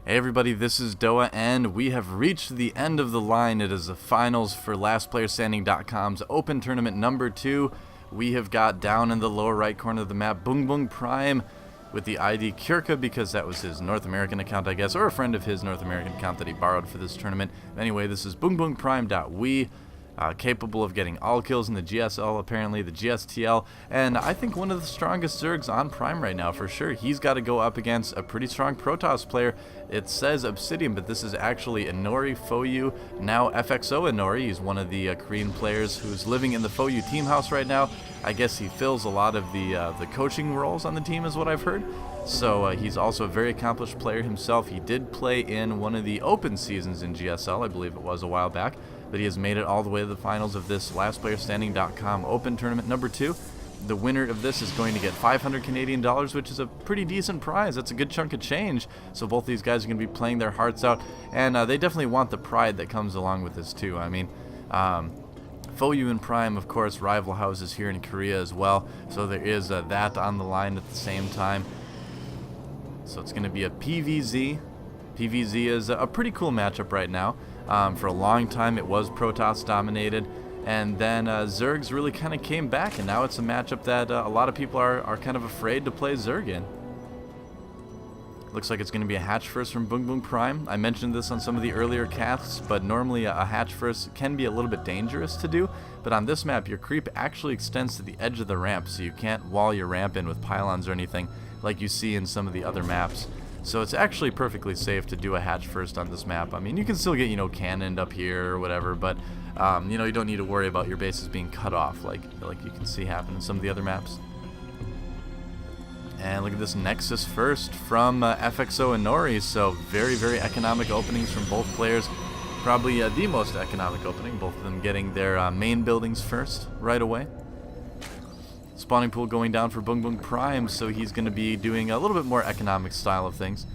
Hey everybody, this is Doa, and we have reached the end of the line. It is the finals for LastPlayerStanding.com's Open Tournament number 2. We have got down in the lower right corner of the map BbongBboongprime with the ID Kirka, because that was his North American account, I guess, or a friend of his North American account that he borrowed for this tournament. Anyway, this is BbongBboongprime.we. Capable of getting all kills in the GSL, apparently, the GSTL, and I think one of the strongest Zergs on Prime right now, for sure. He's got to go up against a pretty strong Protoss player. It says Obsidian, but this is actually Inori Foyu, now FXOinori. He's one of the Korean players who's living in the Foyu team house right now. I guess he fills a lot of the coaching roles on the team, is what I've heard. So he's also a very accomplished player himself. He did play in one of the open seasons in GSL, I believe it was a while back, but he has made it all the way to the finals of this LastPlayerStanding.com Open Tournament number 2. The winner of this is going to get 500 Canadian dollars, which is a pretty decent prize. That's a good chunk of change. So both these guys are going to be playing their hearts out, and they definitely want the pride that comes along with this too. I mean, Foyu and Prime, of course, rival houses here in Korea as well. So there is that on the line at the same time. So it's going to be a PVZ. PVZ is a pretty cool matchup right now. For a long time it was Protoss dominated, and then Zergs really kind of came back, and now it's a matchup that a lot of people are kind of afraid to play Zerg in. Looks like it's going to be a hatch first from BbongBboongprime. I mentioned this on some of the earlier casts, but normally a hatch first can be a little bit dangerous to do, but on this map your creep actually extends to the edge of the ramp, so you can't wall your ramp in with pylons or anything like you see in some of the other maps. So it's actually perfectly safe to do a hatch first on this map. I mean, you can still get, cannoned up here or whatever, but, you don't need to worry about your bases being cut off like you can see happen in some of the other maps. And look at this Nexus first from FXOinori, so very, very economic openings from both players. Probably the most economic opening, both of them getting their main buildings first right away. Spawning pool going down for BbongBboongprime, so he's going to be doing a little bit more economic style of things.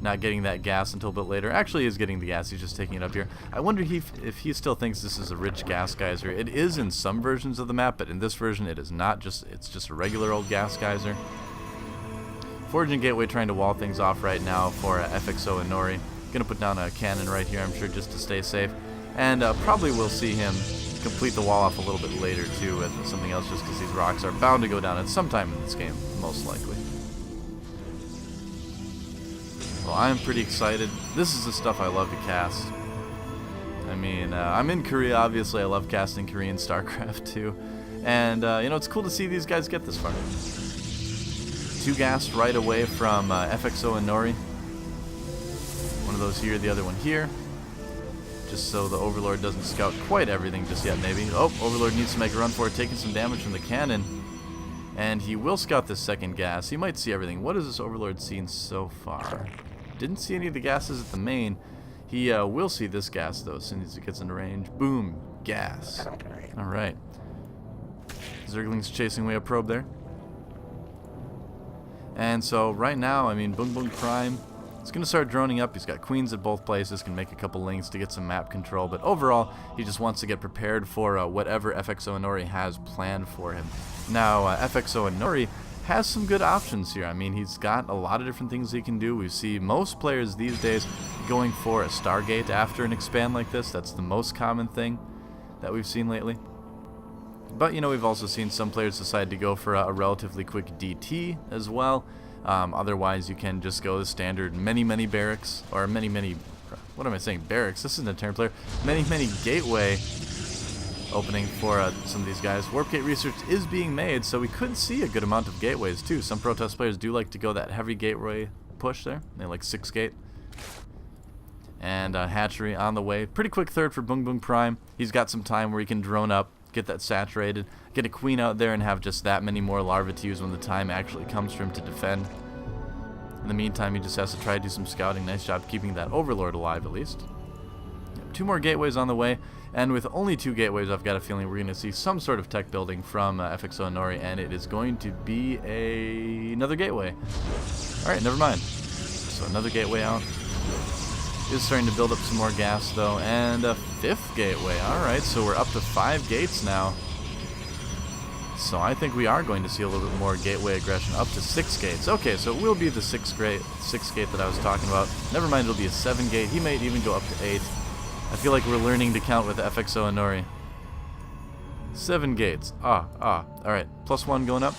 Not getting that gas until a bit later. Actually, he is getting the gas, he's just taking it up here. I wonder if he still thinks this is a rich gas geyser. It is in some versions of the map, but in this version it is not. It's just a regular old gas geyser. Foraging Gateway trying to wall things off right now for FXOinori. Going to put down a cannon right here, I'm sure, just to stay safe. And probably we'll see him complete the wall off a little bit later too with something else, just because these rocks are bound to go down at some time in this game, most likely. Well, I'm pretty excited. This is the stuff I love to cast. I mean, I'm in Korea, obviously. I love casting Korean StarCraft too, and it's cool to see these guys get this far. 2 gas right away from FXOinori. One of those here, the other one here. Just so the Overlord doesn't scout quite everything just yet, maybe. Oh, Overlord needs to make a run for it, taking some damage from the cannon. And he will scout this second gas. He might see everything. What has this Overlord seen so far? Didn't see any of the gases at the main. He will see this gas, though, as soon as he gets into range. Boom. Gas. Alright. Zergling's chasing away a probe there. And so, right now, I mean, BbongBboongprime, he's going to start droning up. He's got queens at both places, can make a couple links to get some map control, but overall, he just wants to get prepared for whatever FXOinori has planned for him. Now, FXOinori has some good options here. I mean, he's got a lot of different things he can do. We see most players these days going for a Stargate after an expand like this. That's the most common thing that we've seen lately. But, we've also seen some players decide to go for a relatively quick DT as well. Otherwise, you can just go the standard many barracks, or many, what am I saying, barracks? This isn't a turn player. Many gateway opening for some of these guys. Warp gate research is being made, so we could see a good amount of gateways too. Some Protoss players do like to go that heavy gateway push there. They like 6 gate. And hatchery on the way. Pretty quick third for BbongBboongprime. He's got some time where he can drone up, get that saturated, get a queen out there, and have just that many more larvae to use when the time actually comes for him to defend. In the meantime, he just has to try to do some scouting. Nice job keeping that Overlord alive, at least. 2 more gateways on the way, and with only 2 gateways, I've got a feeling we're going to see some sort of tech building from FXOinori, and it is going to be another gateway. Alright, never mind. So another gateway out. Is starting to build up some more gas, though, and a 5th gateway. Alright, so we're up to 5 gates now. So I think we are going to see a little bit more gateway aggression, up to 6 gates. Okay, so it will be the 6 gate that I was talking about. Never mind, it'll be a 7 gate. He might even go up to 8. I feel like we're learning to count with FXOinori. 7 gates. Alright, +1 going up.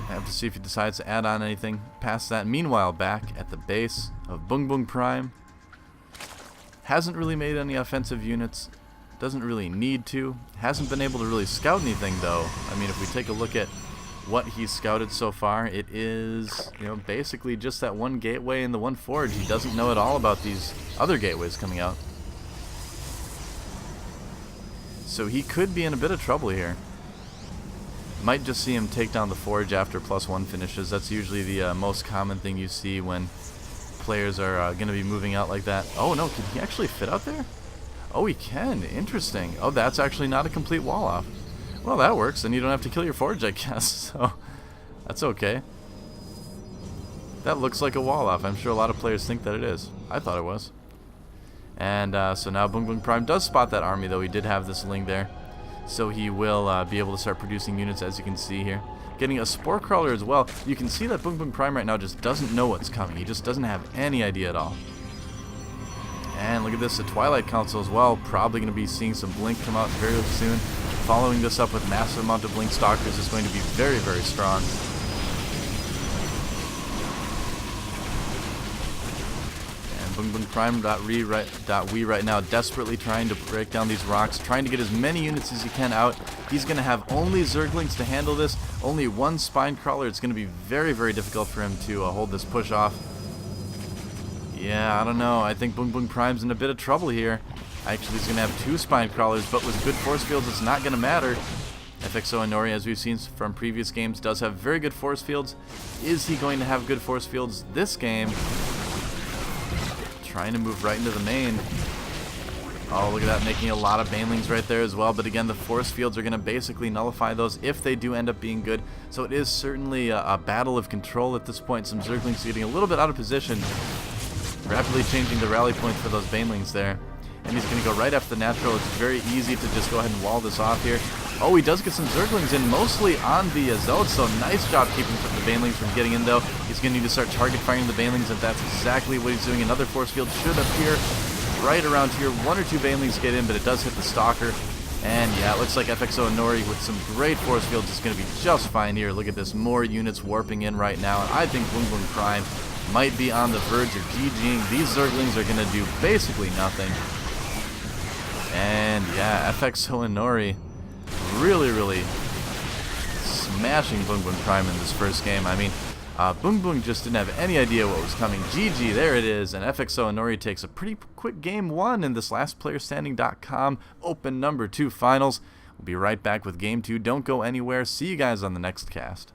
I have to see if he decides to add on anything past that. Meanwhile, back at the base of BbongBboongprime. Hasn't really made any offensive units. Doesn't really need to. Hasn't been able to really scout anything, though. I mean, if we take a look at what he's scouted so far, it is, you know, basically just that one gateway and the one forge. He doesn't know at all about these other gateways coming out. So he could be in a bit of trouble here. Might just see him take down the forge after +1 finishes. That's usually the most common thing you see when players are going to be moving out like that. Oh no, can he actually fit out there? Oh, he can. Interesting. Oh, that's actually not a complete wall off. Well, that works. Then you don't have to kill your forge, I guess. So that's okay. That looks like a wall off. I'm sure a lot of players think that it is. I thought it was. And so now BbongBboongprime does spot that army, though. He did have this Ling there. So he will be able to start producing units, as you can see here. Getting a Spore Crawler as well. You can see that BbongBboongprime right now just doesn't know what's coming. He just doesn't have any idea at all. And look at this, the Twilight Council as well. Probably going to be seeing some Blink come out very soon. Following this up with massive amount of Blink Stalkers is going to be very, very strong. BbongBboongprime.we right now desperately trying to break down these rocks, trying to get as many units as he can out. He's going to have only Zerglings to handle this, only one Spine Crawler. It's going to be very, very difficult for him to hold this push off. Yeah, I don't know. I think BbongBboongprime's in a bit of trouble here. Actually, he's going to have 2 Spine Crawlers, but with good force fields, it's not going to matter. FXOinori, as we've seen from previous games, does have very good force fields. Is he going to have good force fields this game? Trying to move right into the main. Oh, look at that, making a lot of Banelings right there as well. But again, the force fields are going to basically nullify those if they do end up being good. So it is certainly a battle of control at this point. Some Zerglings getting a little bit out of position. Rapidly changing the rally points for those Banelings there. And he's going to go right after the natural. It's very easy to just go ahead and wall this off here. Oh, he does get some Zerglings in, mostly on the Zealots, so nice job keeping the Banelings from getting in, though. He's going to need to start target firing the Banelings, and that's exactly what he's doing. Another force field should appear right around here. 1 or 2 Banelings get in, but it does hit the Stalker. And yeah, it looks like FXOinori with some great force fields is going to be just fine here. Look at this, more units warping in right now, and I think BbongBboongprime might be on the verge of GGing. These Zerglings are going to do basically nothing. And yeah, FXOinori really smashing BbongBboongprime in this first game. I mean, BoongBboong just didn't have any idea what was coming. GG, there it is, and FXOinori takes a pretty quick game 1 in this lastplayerstanding.com Open number 2 finals. We'll be right back with game 2. Don't go anywhere. See you guys on the next cast.